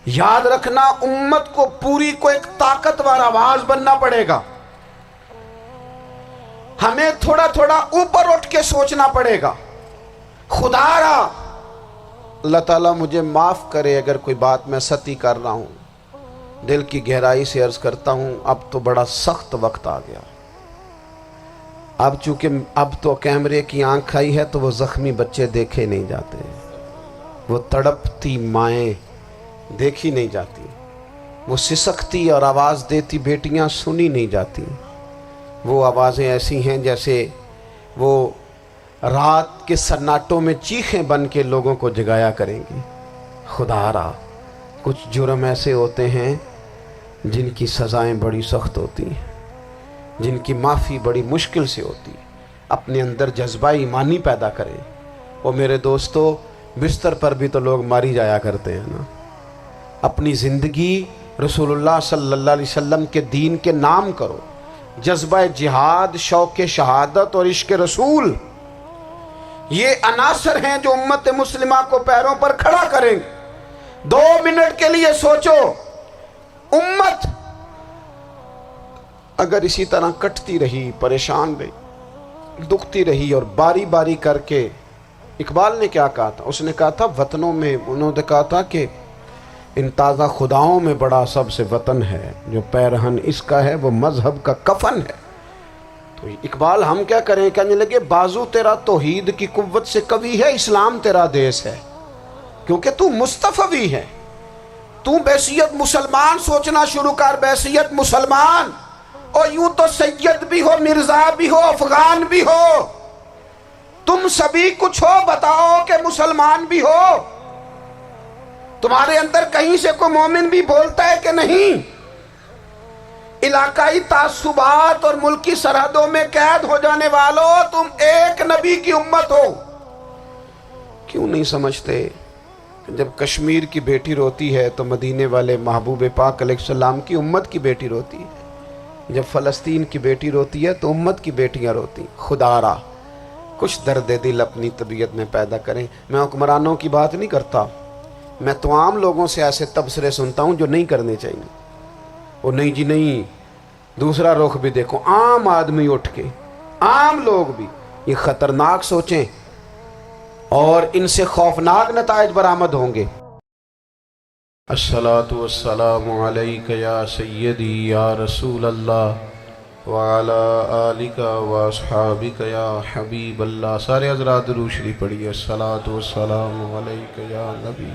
یاد رکھنا امت کو پوری کو ایک طاقتور آواز بننا پڑے گا. ہمیں تھوڑا تھوڑا اوپر اٹھ کے سوچنا پڑے گا. خدا را اللہ تعالیٰ مجھے معاف کرے اگر کوئی بات میں ستی کر رہا ہوں. دل کی گہرائی سے عرض کرتا ہوں اب تو بڑا سخت وقت آ گیا. اب چونکہ اب تو کیمرے کی آنکھ آئی ہے تو وہ زخمی بچے دیکھے نہیں جاتے, وہ تڑپتی مائیں دیکھی نہیں جاتی, وہ سسکتی اور آواز دیتی بیٹیاں سنی نہیں جاتی. وہ آوازیں ایسی ہیں جیسے وہ رات کے سناٹوں میں چیخیں بن کے لوگوں کو جگایا کریں گی. خدا را کچھ جرم ایسے ہوتے ہیں جن کی سزائیں بڑی سخت ہوتی ہیں, جن کی معافی بڑی مشکل سے ہوتی ہے. اپنے اندر جذبہ ایمانی پیدا کریں. وہ میرے دوستو بستر پر بھی تو لوگ ماری جایا کرتے ہیں نا. اپنی زندگی رسول اللہ صلی اللہ علیہ وسلم کے دین کے نام کرو. جذبہ جہاد, شوق شہادت اور عشق رسول, یہ عناصر ہیں جو امت مسلمہ کو پیروں پر کھڑا کریں. 2 منٹ کے لیے سوچو, امت اگر اسی طرح کٹتی رہی, پریشان رہی, دکھتی رہی اور باری باری کر کے, اقبال نے کیا کہا تھا؟ اس نے کہا تھا وطنوں میں, انہوں نے کہا تھا کہ ان تازہ خداؤں میں بڑا سب سے وطن ہے, جو پیرہن اس کا ہے وہ مذہب کا کفن ہے. تو اقبال ہم کیا کریں, کہنے لگے بازو تیرا توحید کی قوت سے قوی ہے, اسلام تیرا دیس ہے, کیونکہ تو مصطفی ہے. تو بحیثیت مسلمان سوچنا شروع کر, بحیثیت مسلمان, اور یوں تو سید بھی ہو, مرزا بھی ہو, افغان بھی ہو, تم سبھی کچھ ہو, بتاؤ کہ مسلمان بھی ہو. تمہارے اندر کہیں سے کوئی مومن بھی بولتا ہے کہ نہیں؟ علاقائی تعصبات اور ملکی سرحدوں میں قید ہو جانے والوں, تم ایک نبی کی امت ہو. کیوں نہیں سمجھتے جب کشمیر کی بیٹی روتی ہے تو مدینے والے محبوب پاک علیہ السلام کی امت کی بیٹی روتی ہے, جب فلسطین کی بیٹی روتی ہے تو امت کی بیٹیاں روتی. خدا را کچھ درد دل اپنی طبیعت میں پیدا کریں. میں حکمرانوں کی بات نہیں کرتا, میں تو عام لوگوں سے ایسے تبصرے سنتا ہوں جو نہیں کرنے چاہیے. وہ نہیں جی نہیں, دوسرا رخ بھی دیکھو, عام آدمی اٹھ کے, عام لوگ بھی یہ خطرناک سوچیں اور ان سے خوفناک نتائج برآمد ہوں گے. الصلاۃ والسلام علیک یا سیدی یا رسول اللہ وعلی آلک واصحابک یا حبیب اللہ. سارے حضرات درود شریف پڑھیے. الصلاۃ والسلام علیک یا نبی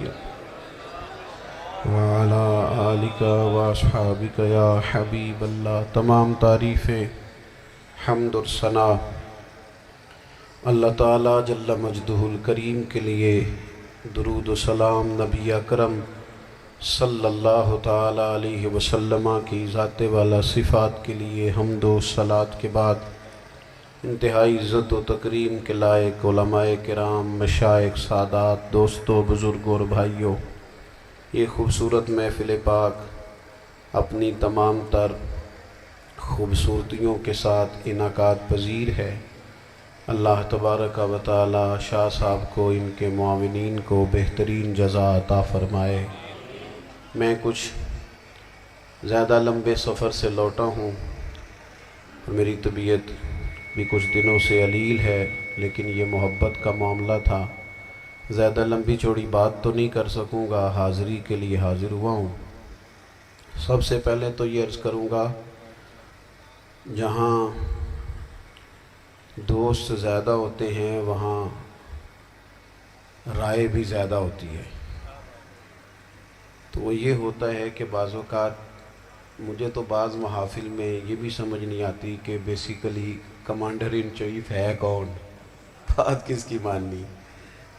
وعلی آلک واصحابک یا حبیب اللہ. تمام تعریف حمد اور ثنا اللہ تعالی جل مجدہ الکریم کے لیے. درود و سلام نبی اکرم صلی اللہ تعالی علیہ وسلم کی ذات والا صفات کے لیے. حمد و صلات کے بعد انتہائی عزت و تکریم کے لائق علماء کرام, مشائخ, سادات, دوستوں, بزرگوں اور بھائیوں, یہ خوبصورت محفل پاک اپنی تمام تر خوبصورتیوں کے ساتھ انعقاد پذیر ہے. اللہ تبارک و تعالی شاہ صاحب کو, ان کے معاونین کو بہترین جزا عطا فرمائے. میں کچھ زیادہ لمبے سفر سے لوٹا ہوں اور میری طبیعت بھی کچھ دنوں سے علیل ہے, لیکن یہ محبت کا معاملہ تھا. زیادہ لمبی چوڑی بات تو نہیں کر سکوں گا, حاضری کے لیے حاضر ہوا ہوں. سب سے پہلے تو یہ عرض کروں گا, جہاں دوست زیادہ ہوتے ہیں وہاں رائے بھی زیادہ ہوتی ہے. تو وہ یہ ہوتا ہے کہ بعض اوقات مجھے تو بعض محافل میں یہ بھی سمجھ نہیں آتی کہ بیسیکلی کمانڈر ان چیف ہے کون, بات کس کی ماننی.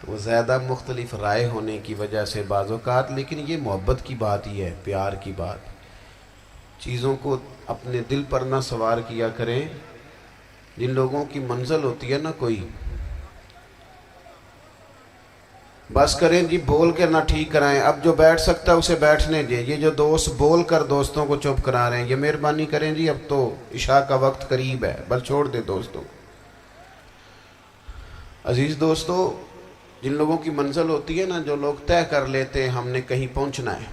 تو وہ زیادہ مختلف رائے ہونے کی وجہ سے بعض اوقات, لیکن یہ محبت کی بات ہی ہے, پیار کی بات. چیزوں کو اپنے دل پر نہ سوار کیا کریں. جن لوگوں کی منزل ہوتی ہے نا کوئی, بس کریں جی بول کے نہ ٹھیک کرائیں. اب جو بیٹھ سکتا ہے اسے بیٹھنے دیں. یہ جو دوست بول کر دوستوں کو چپ کرا رہے ہیں, یہ مہربانی کریں جی, اب تو عشاء کا وقت قریب ہے, بس چھوڑ دیں دوستوں. عزیز دوستو, جن لوگوں کی منزل ہوتی ہے نا, جو لوگ طے کر لیتے ہیں ہم نے کہیں پہنچنا ہے,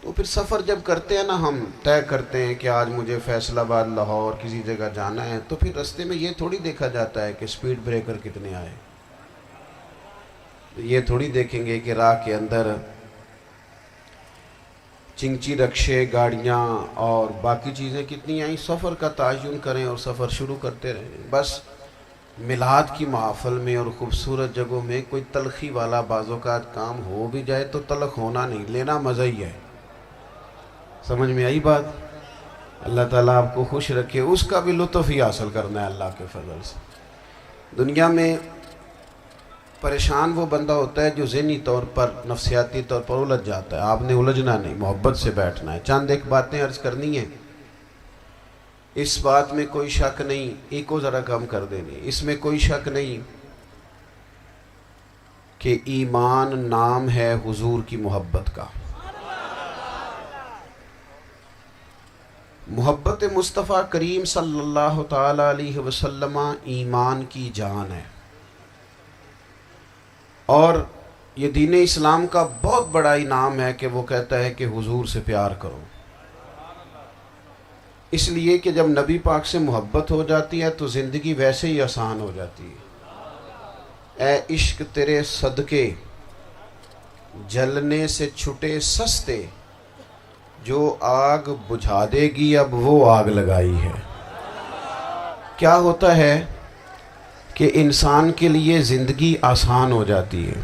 تو پھر سفر جب کرتے ہیں نا، ہم طے کرتے ہیں کہ آج مجھے فیصل آباد لاہور کسی جگہ جانا ہے، تو پھر رستے میں یہ تھوڑی دیکھا جاتا ہے کہ سپیڈ بریکر کتنے آئے، یہ تھوڑی دیکھیں گے کہ راہ کے اندر چنگچی رکشے، گاڑیاں اور باقی چیزیں کتنی آئیں۔ سفر کا تعین کریں اور سفر شروع کرتے رہیں۔ بس میلاد کی محافل میں اور خوبصورت جگہوں میں کوئی تلخی والا بعض اوقات کام ہو بھی جائے تو تلخ ہونا نہیں، لینا مزہ ہی ہے۔ سمجھ میں آئی بات؟ اللہ تعالیٰ آپ کو خوش رکھے، اس کا بھی لطف ہی حاصل کرنا ہے اللہ کے فضل سے۔ دنیا میں پریشان وہ بندہ ہوتا ہے جو ذہنی طور پر، نفسیاتی طور پر الجھ جاتا ہے۔ آپ نے الجھنا نہیں، محبت سے بیٹھنا ہے۔ چند ایک باتیں عرض کرنی ہیں، اس بات میں کوئی شک نہیں، ایکو ذرا کم کر دینی، اس میں کوئی شک نہیں کہ ایمان نام ہے حضور کی محبت کا۔ محبت مصطفیٰ کریم صلی اللہ تعالی علیہ وسلم ایمان کی جان ہے، اور یہ دین اسلام کا بہت بڑا انعام ہے کہ وہ کہتا ہے کہ حضور سے پیار کرو۔ اس لیے کہ جب نبی پاک سے محبت ہو جاتی ہے تو زندگی ویسے ہی آسان ہو جاتی ہے۔ اے عشق تیرے صدقے جلنے سے چھٹے سستے، جو آگ بجھا دے گی اب وہ آگ لگائی ہے۔ کیا ہوتا ہے کہ انسان کے لیے زندگی آسان ہو جاتی ہے۔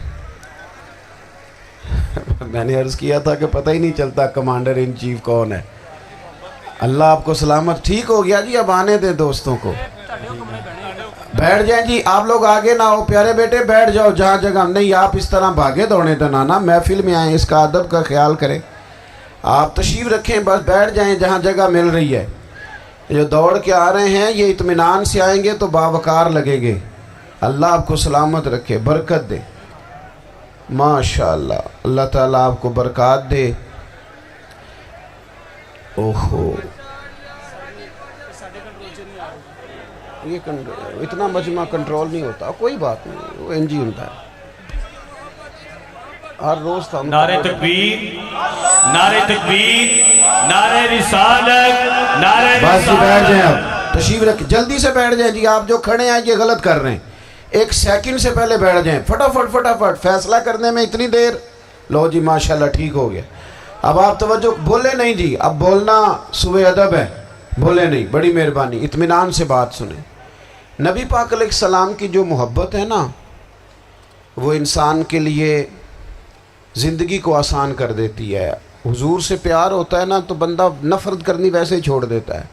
میں نے عرض کیا تھا کہ پتہ ہی نہیں چلتا کمانڈر ان چیف کون ہے۔ اللہ آپ کو سلامت، ٹھیک ہو گیا جی، اب آنے دیں دوستوں کو، بیٹھ جائیں جی، آپ لوگ آگے نہ ہو، پیارے بیٹے بیٹھ جاؤ جہاں جگہ نہیں، آپ اس طرح بھاگے دوڑنے تو نہ، محفل میں آئیں، اس کا ادب کا خیال کریں، آپ تشریف رکھیں، بس بیٹھ جائیں جہاں جگہ مل رہی ہے۔ جو دوڑ کے آ رہے ہیں یہ اطمینان سے آئیں گے تو باوقار لگیں گے۔ اللہ آپ کو سلامت رکھے، برکت دے، ماشاءاللہ، اللہ تعالیٰ آپ کو برکات دے۔ اوہو، یہ اتنا مجمع کنٹرول نہیں ہوتا، کوئی بات نہیں، وہ انجی ہوتا ہے ہر روز تھا۔ نعرہ تکبیر، نعرہ تکبیر، نعرہ رسالت، نعرہ رسالت۔ بس جی بیٹھ جائیں، اب تشریف رکھیں، جلدی سے بیٹھ جائیں جی، آپ جو کھڑے ہیں یہ غلط کر رہے ہیں، ایک سیکنڈ سے پہلے بیٹھ جائیں، فٹافٹ فیصلہ کرنے میں اتنی دیر، لو جی ماشاءاللہ ٹھیک ہو گیا۔ اب آپ توجہ، بولے نہیں جی، اب بولنا سوء ادب ہے، بولے نہیں، بڑی مہربانی، اطمینان سے بات سنیں۔ نبی پاک علیہ السلام کی جو محبت ہے نا، وہ انسان کے لیے زندگی کو آسان کر دیتی ہے۔ حضور سے پیار ہوتا ہے نا تو بندہ نفرت کرنی ویسے ہی چھوڑ دیتا ہے۔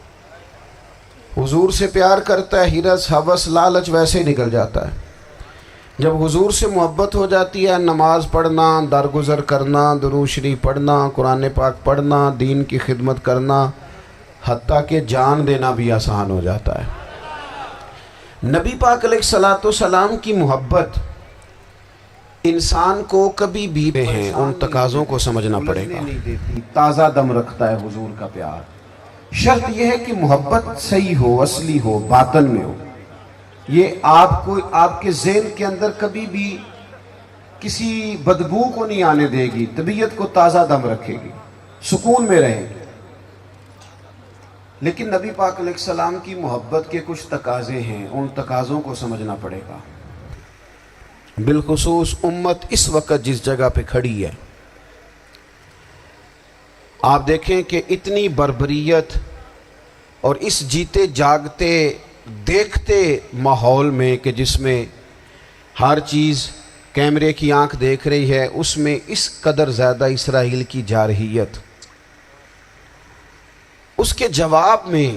حضور سے پیار کرتا ہے، ہرس ہوس لالچ ویسے ہی نکل جاتا ہے۔ جب حضور سے محبت ہو جاتی ہے، نماز پڑھنا، درگزر کرنا، درود شریف پڑھنا، قرآن پاک پڑھنا، دین کی خدمت کرنا، حتیٰ کہ جان دینا بھی آسان ہو جاتا ہے۔ نبی پاک علیہ السلام کی محبت انسان کو کبھی بھی ہیں ان تقاضوں کو سمجھنا پڑے گا، تازہ دم رکھتا ہے حضور کا پیار۔ شرط یہ ہے کہ محبت صحیح ہو، اصلی ہو، باطن میں ہو۔ یہ آپ کو، آپ کے ذہن کے اندر کبھی بھی کسی بدبو کو نہیں آنے دے گی، طبیعت کو تازہ دم رکھے گی، سکون میں رہے گی۔ لیکن نبی پاک علیہ السلام کی محبت کے کچھ تقاضے ہیں، ان تقاضوں کو سمجھنا پڑے گا۔ بالخصوص امت اس وقت جس جگہ پہ کھڑی ہے، آپ دیکھیں کہ اتنی بربریت اور اس جیتے جاگتے دیکھتے ماحول میں کہ جس میں ہر چیز کیمرے کی آنکھ دیکھ رہی ہے، اس میں اس قدر زیادہ اسرائیل کی جارحیت، اس کے جواب میں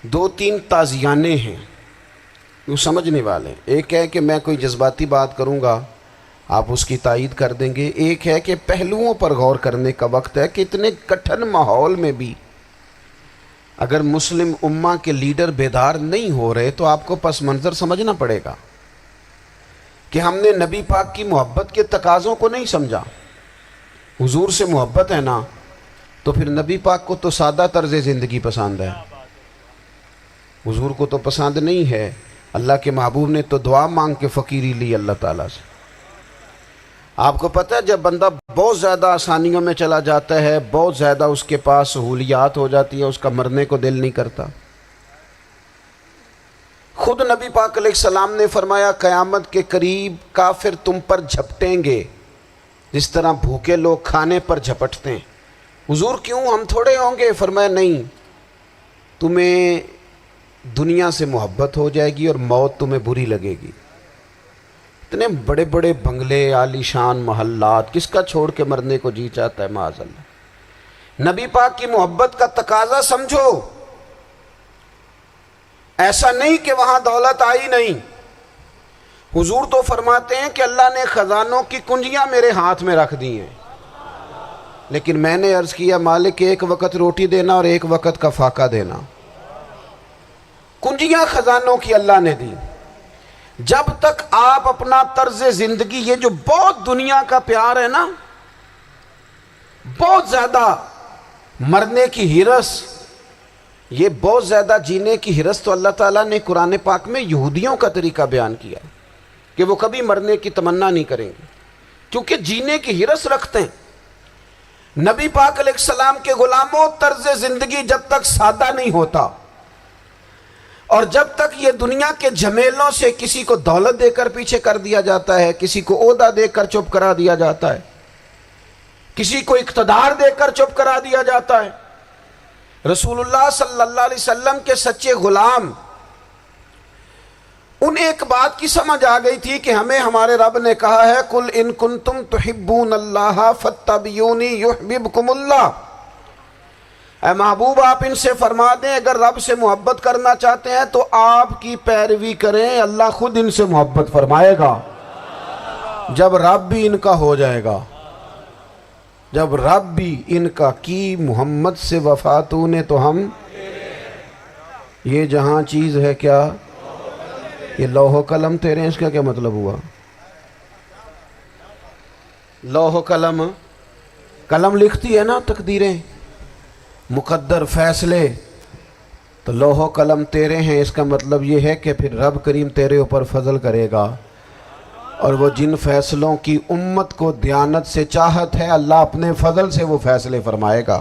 دو تین تازیانے ہیں وہ سمجھنے والے۔ ایک ہے کہ میں کوئی جذباتی بات کروں گا، آپ اس کی تائید کر دیں گے۔ ایک ہے کہ پہلوؤں پر غور کرنے کا وقت ہے کہ اتنے کٹھن ماحول میں بھی اگر مسلم امہ کے لیڈر بیدار نہیں ہو رہے تو آپ کو پس منظر سمجھنا پڑے گا کہ ہم نے نبی پاک کی محبت کے تقاضوں کو نہیں سمجھا۔ حضور سے محبت ہے نا تو پھر نبی پاک کو تو سادہ طرز زندگی پسند ہے، حضور کو تو پسند نہیں ہے۔ اللہ کے محبوب نے تو دعا مانگ کے فقیری لی اللہ تعالیٰ سے۔ آپ کو پتہ ہے جب بندہ بہت زیادہ آسانیوں میں چلا جاتا ہے، بہت زیادہ اس کے پاس سہولیات ہو جاتی ہے، اس کا مرنے کو دل نہیں کرتا۔ خود نبی پاک علیہ السلام نے فرمایا قیامت کے قریب کافر تم پر جھپٹیں گے جس طرح بھوکے لوگ کھانے پر جھپٹتے ہیں۔ حضور کیوں، ہم تھوڑے ہوں گے؟ فرمایا نہیں، تمہیں دنیا سے محبت ہو جائے گی اور موت تمہیں بری لگے گی۔ اتنے بڑے بڑے بنگلے، عالی شان محلات، کس کا چھوڑ کے مرنے کو جی چاہتا ہے معاذ اللہ۔ نبی پاک کی محبت کا تقاضا سمجھو، ایسا نہیں کہ وہاں دولت آئی نہیں۔ حضور تو فرماتے ہیں کہ اللہ نے خزانوں کی کنجیاں میرے ہاتھ میں رکھ دی ہیں، لیکن میں نے عرض کیا مالک ایک وقت روٹی دینا اور ایک وقت کا فاقہ دینا۔ کنجیاں خزانوں کی اللہ نے دی۔ جب تک آپ اپنا طرز زندگی، یہ جو بہت دنیا کا پیار ہے نا، بہت زیادہ مرنے کی ہرس، یہ بہت زیادہ جینے کی ہرس، تو اللہ تعالیٰ نے قرآن پاک میں یہودیوں کا طریقہ بیان کیا کہ وہ کبھی مرنے کی تمنا نہیں کریں گے کیونکہ جینے کی ہرس رکھتے ہیں۔ نبی پاک علیہ السلام کے غلاموں، طرز زندگی جب تک سادہ نہیں ہوتا اور جب تک یہ دنیا کے جھمیلوں سے کسی کو دولت دے کر پیچھے کر دیا جاتا ہے، کسی کو عہدہ دے کر چپ کرا دیا جاتا ہے، کسی کو اقتدار دے کر چپ کرا دیا جاتا ہے، رسول اللہ صلی اللہ علیہ وسلم کے سچے غلام، انہیں ایک بات کی سمجھ آ گئی تھی کہ ہمیں ہمارے رب نے کہا ہے قُلْ إِن كُنْتُمْ تُحِبُّونَ اللَّهَ فَاتَّبِعُونِي يُحْبِبْكُمُ اللَّهُ۔ اے محبوب آپ ان سے فرما دیں اگر رب سے محبت کرنا چاہتے ہیں تو آپ کی پیروی کریں، اللہ خود ان سے محبت فرمائے گا۔ جب رب بھی ان کا ہو جائے گا، جب رب بھی ان کا کی محمد سے وفا تو نے تو ہم، یہ جہاں چیز ہے کیا، یہ لوح و قلم تیرے ہیں، اس کا کیا مطلب ہوا؟ لوح و قلم، قلم لکھتی ہے نا تقدیریں، مقدر فیصلے، تو لوح و قلم تیرے ہیں، اس کا مطلب یہ ہے کہ پھر رب کریم تیرے اوپر فضل کرے گا، اور وہ جن فیصلوں کی امت کو دیانت سے چاہت ہے اللہ اپنے فضل سے وہ فیصلے فرمائے گا۔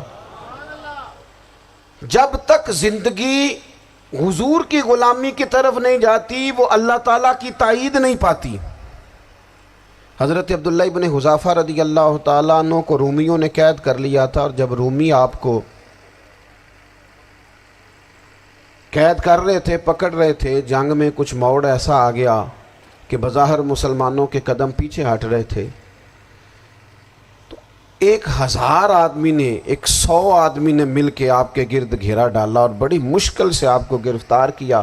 جب تک زندگی حضور کی غلامی کی طرف نہیں جاتی وہ اللہ تعالیٰ کی تائید نہیں پاتی۔ حضرت عبداللہ ابن حذافہ رضی اللہ تعالیٰ عنہ کو رومیوں نے قید کر لیا تھا، اور جب رومی آپ کو قید کر رہے تھے، پکڑ رہے تھے، جنگ میں کچھ موڑ ایسا آ گیا کہ بظاہر مسلمانوں کے قدم پیچھے ہٹ رہے تھے، تو 1000 آدمی نے، 100 آدمی نے مل کے آپ کے گرد گھیرا ڈالا اور بڑی مشکل سے آپ کو گرفتار کیا۔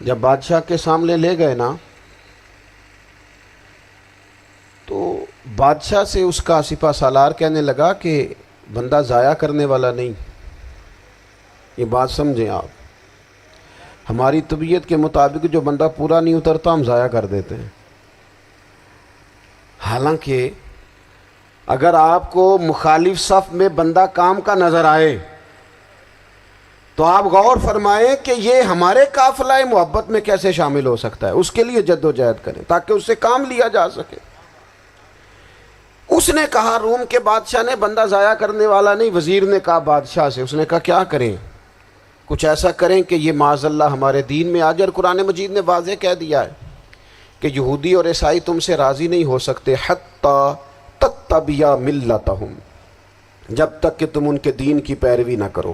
جب بادشاہ کے سامنے لے گئے نا تو بادشاہ سے اس کا سپہ سالار کہنے لگا کہ بندہ ضائع کرنے والا نہیں، یہ بات سمجھیں آپ، ہماری طبیعت کے مطابق جو بندہ پورا نہیں اترتا ہم ضائع کر دیتے ہیں۔ حالانکہ اگر آپ کو مخالف صف میں بندہ کام کا نظر آئے تو آپ غور فرمائیں کہ یہ ہمارے قافلہ محبت میں کیسے شامل ہو سکتا ہے، اس کے لیے جد و جہد کریں تاکہ اس سے کام لیا جا سکے۔ اس نے کہا، روم کے بادشاہ نے، بندہ ضائع کرنے والا نہیں۔ وزیر نے کہا بادشاہ سے، اس نے کہا کیا کریں؟ کچھ ایسا کریں کہ یہ معاذ اللہ ہمارے دین میں آ جائے۔ اور قرآن مجید نے واضح کہہ دیا ہے کہ یہودی اور عیسائی تم سے راضی نہیں ہو سکتے حتی تتبع ملتہم، جب تک کہ تم ان کے دین کی پیروی نہ کرو،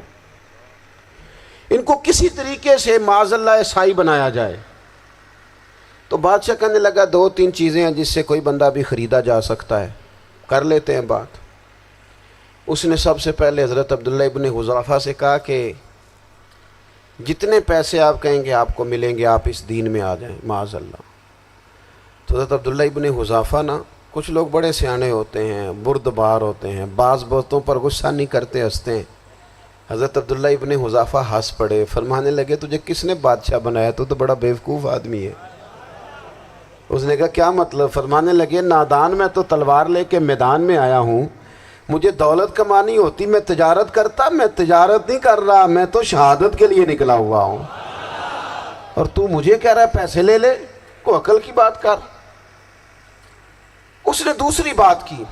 ان کو کسی طریقے سے معاذ اللہ عیسائی بنایا جائے۔ تو بادشاہ کہنے لگا 2-3 چیزیں ہیں جس سے کوئی بندہ بھی خریدا جا سکتا ہے، کر لیتے ہیں بات۔ اس نے سب سے پہلے حضرت عبداللہ ابن حذافہ سے کہا کہ جتنے پیسے آپ کہیں گے آپ کو ملیں گے، آپ اس دین میں آ جائیں معاذ اللہ۔ تو حضرت عبداللہ ابن حذافہ نا، کچھ لوگ بڑے سیانے ہوتے ہیں، بردبار ہوتے ہیں، بعض باتوں پر غصہ نہیں کرتے، ہنستے ہیں۔ حضرت عبداللہ ابن حذافہ ہنس پڑے، فرمانے لگے تجھے کس نے بادشاہ بنایا، تو بڑا بیوقوف آدمی ہے۔ اس نے کہا کیا مطلب؟ فرمانے لگے نادان، میں تو تلوار لے کے میدان میں آیا ہوں، مجھے دولت کمانی ہوتی میں تجارت کرتا، میں تجارت نہیں کر رہا، میں تو شہادت کے لیے نکلا ہوا ہوں، اور تو مجھے کہہ رہا ہے پیسے لے لے، کو عقل کی بات کر۔ اس نے دوسری بات کی،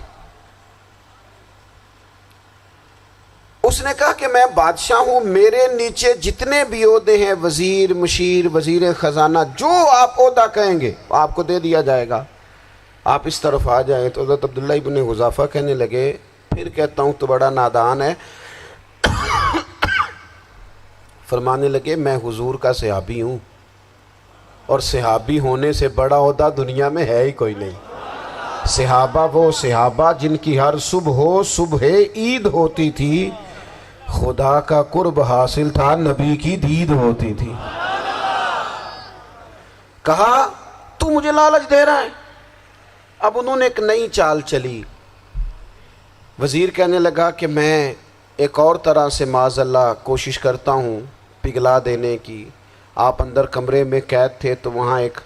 اس نے کہا کہ میں بادشاہ ہوں، میرے نیچے جتنے بھی عہدے ہیں، وزیر، مشیر، وزیر خزانہ، جو آپ عہدہ کہیں گے آپ کو دے دیا جائے گا، آپ اس طرف آ جائیں۔ تو حضرت عبداللہ ابن حذافہ کہنے لگے پھر کہتا ہوں تو بڑا نادان ہے۔ فرمانے لگے میں حضور کا صحابی ہوں، اور صحابی ہونے سے بڑا عہدہ دنیا میں ہے ہی کوئی نہیں۔ صحابہ وہ صحابہ جن کی ہر صبح عید ہوتی تھی، خدا کا قرب حاصل تھا، نبی کی دید ہوتی تھی۔ کہا تو مجھے لالچ دے رہا ہے۔ اب انہوں نے ایک نئی چال چلی۔ وزیر کہنے لگا کہ میں ایک اور طرح سے معاذ اللہ کوشش کرتا ہوں پگھلا دینے کی۔ آپ اندر کمرے میں قید تھے تو وہاں ایک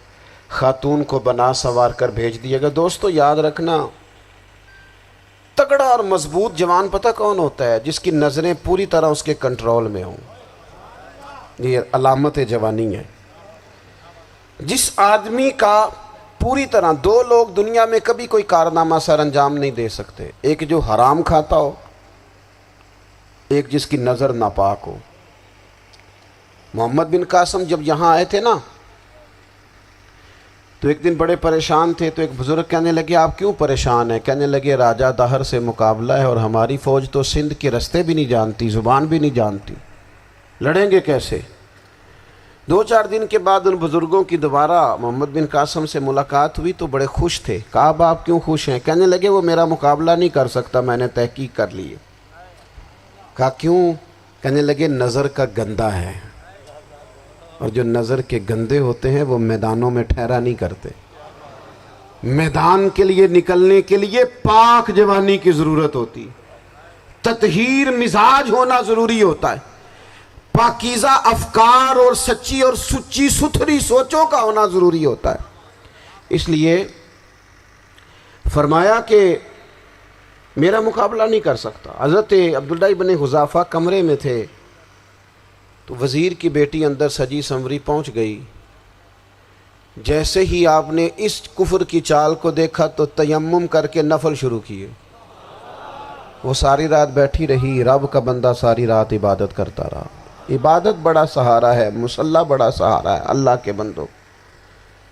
خاتون کو بنا سنوار کر بھیج دیا گیا۔ دوستو یاد رکھنا، تگڑا اور مضبوط جوان پتہ کون ہوتا ہے؟ جس کی نظریں پوری طرح اس کے کنٹرول میں ہوں۔ یہ علامت جوانی ہے۔ جس آدمی کا پوری طرح، دو لوگ دنیا میں کبھی کوئی کارنامہ سر انجام نہیں دے سکتے، ایک جو حرام کھاتا ہو، ایک جس کی نظر ناپاک ہو۔ محمد بن قاسم جب یہاں آئے تھے نا تو ایک دن بڑے پریشان تھے، تو ایک بزرگ کہنے لگے آپ کیوں پریشان ہیں؟ کہنے لگے راجہ دہر سے مقابلہ ہے اور ہماری فوج تو سندھ کے رستے بھی نہیں جانتی، زبان بھی نہیں جانتی، لڑیں گے کیسے؟ 2-4 دن کے بعد ان بزرگوں کی دوبارہ محمد بن قاسم سے ملاقات ہوئی تو بڑے خوش تھے۔ کہا اب آپ کیوں خوش ہیں؟ کہنے لگے وہ میرا مقابلہ نہیں کر سکتا، میں نے تحقیق کر لی ہے۔ کہا کیوں؟ کہنے لگے نظر کا گندہ ہے، اور جو نظر کے گندے ہوتے ہیں وہ میدانوں میں ٹھہرا نہیں کرتے۔ میدان کے لیے نکلنے کے لیے پاک جوانی کی ضرورت ہوتی، تطہیر مزاج ہونا ضروری ہوتا ہے، پاکیزہ افکار اور سچی اور سچی ستھری سوچوں کا ہونا ضروری ہوتا ہے۔ اس لیے فرمایا کہ میرا مقابلہ نہیں کر سکتا۔ حضرت عبداللہ ابن حذافہ کمرے میں تھے تو وزیر کی بیٹی اندر سجی سنوری پہنچ گئی۔ جیسے ہی آپ نے اس کفر کی چال کو دیکھا تو تیمم کر کے نفل شروع کیے۔ وہ ساری رات بیٹھی رہی، رب کا بندہ ساری رات عبادت کرتا رہا۔ عبادت بڑا سہارا ہے، مصلی بڑا سہارا ہے اللہ کے بندوں۔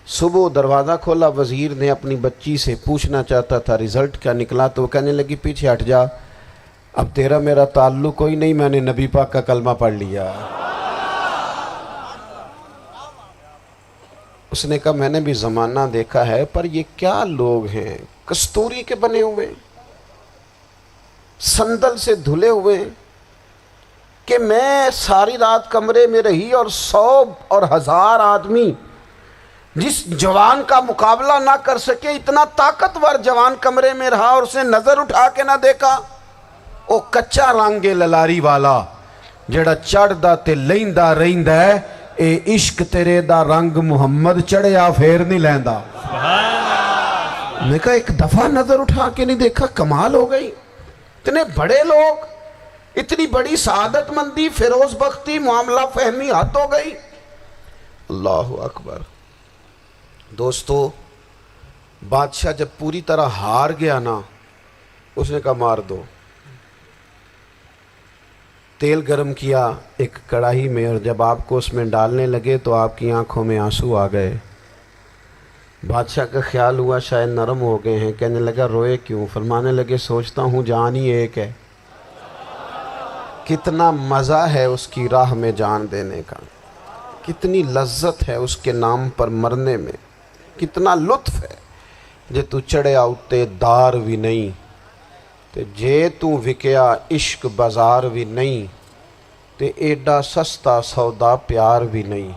صبح دروازہ کھولا، وزیر نے اپنی بچی سے پوچھنا چاہتا تھا رزلٹ کیا نکلا، تو وہ کہنے لگی پیچھے ہٹ جا، اب تیرا میرا تعلق کوئی نہیں، میں نے نبی پاک کا کلمہ پڑھ لیا۔ اس نے کہا میں نے بھی زمانہ دیکھا ہے، پر یہ کیا لوگ ہیں، کستوری کے بنے ہوئے، سندل سے دھلے ہوئے، کہ میں ساری رات کمرے میں رہی اور 100 اور 1000 آدمی جس جوان کا مقابلہ نہ کر سکے، اتنا طاقتور جوان کمرے میں رہا اور اس نے نظر اٹھا کے نہ دیکھا۔ او کچا رنگے للاری والا جڑا چڑھدا تے لیندا رہندا ہے، اے عشق تیرے دا رنگ محمد چڑھیا پھر نہیں لیندا۔ میں کہا ایک دفعہ نظر اٹھا کے نہیں دیکھا، کمال ہو گئی۔ اتنے بڑے لوگ، اتنی بڑی سعادت مندی، فیروز بختی، معاملہ فہمی حد ہو گئی۔ اللہ اکبر۔ دوستو بادشاہ جب پوری طرح ہار گیا نا، اس نے کہا مار دو۔ تیل گرم کیا ایک کڑاہی میں، اور جب آپ کو اس میں ڈالنے لگے تو آپ کی آنکھوں میں آنسو آ گئے۔ بادشاہ کا خیال ہوا شاید نرم ہو گئے ہیں، کہنے لگا روئے کیوں؟ فرمانے لگے سوچتا ہوں جان ہی ایک ہے، کتنا مزہ ہے اس کی راہ میں جان دینے کا، کتنی لذت ہے اس کے نام پر مرنے میں، کتنا لطف ہے۔ جے تو چڑھیا اتے دار بھی نہیں تے جے تو وکیا عشق بازار بھی نہیں، تے ایڈا سستا سودا پیار بھی نہیں،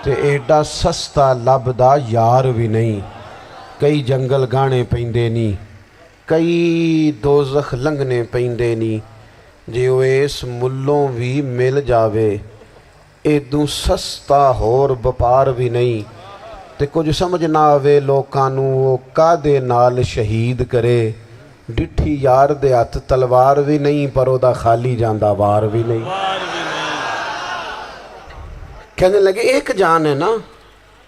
تے ایڈا سستا لبدا یار بھی نہیں۔ کئی جنگل گانے پیندے نہیں، کئی دوزخ لنگنے پیندے نہیں، جے وہ اس ملوں بھی مل جاوے ایدوں سستا ہور بپار بھی نہیں۔ تے کچھ سمجھ نہ آوے لوکانوں وہ کادے نال شہید کرے، ڈٹھی یار دے ہاتھ تلوار بھی نہیں، پر او دا خالی جاندہ وار بھی نہیں۔ کہنے لگے ایک جان ہے نا،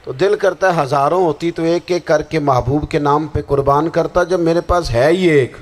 تو دل کرتا ہے ہزاروں ہوتی تو ایک ایک کر کے محبوب کے نام پہ قربان کرتا، جب میرے پاس ہے ہی ایک